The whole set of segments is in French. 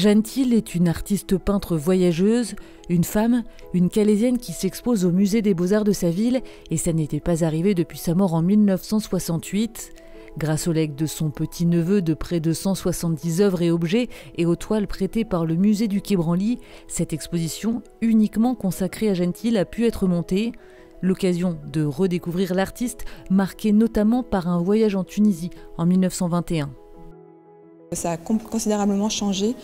Jeanne Thill est une artiste peintre voyageuse, une femme, une Calaisienne qui s'expose au musée des Beaux-Arts de sa ville, et ça n'était pas arrivé depuis sa mort en 1968. Grâce au legs de son petit-neveu de près de 170 œuvres et objets et aux toiles prêtées par le musée du Quai Branly, cette exposition, uniquement consacrée à Jeanne Thill, a pu être montée. L'occasion de redécouvrir l'artiste, marquée notamment par un voyage en Tunisie en 1921. Ça a considérablement changé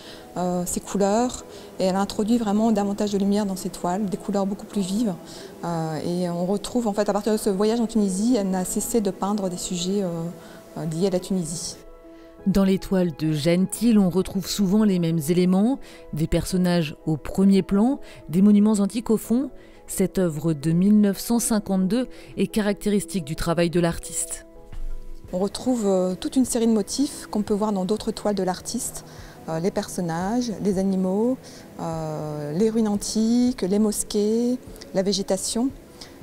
ses couleurs et elle a introduit vraiment davantage de lumière dans ses toiles, des couleurs beaucoup plus vives. Et on retrouve en fait à partir de ce voyage en Tunisie, elle n'a cessé de peindre des sujets liés à la Tunisie. Dans les toiles de Jeanne Thill, on retrouve souvent les mêmes éléments, des personnages au premier plan, des monuments antiques au fond. Cette œuvre de 1952 est caractéristique du travail de l'artiste. On retrouve toute une série de motifs qu'on peut voir dans d'autres toiles de l'artiste. Les personnages, les animaux, les ruines antiques, les mosquées, la végétation.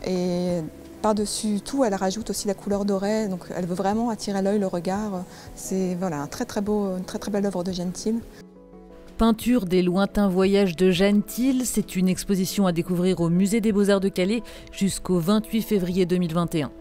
Et par-dessus tout, elle rajoute aussi la couleur dorée. Donc elle veut vraiment attirer l'œil, le regard. C'est voilà, une très belle œuvre de Jeanne Thill. Peinture des lointains voyages de Jeanne Thill, c'est une exposition à découvrir au Musée des Beaux-Arts de Calais jusqu'au 28 février 2021.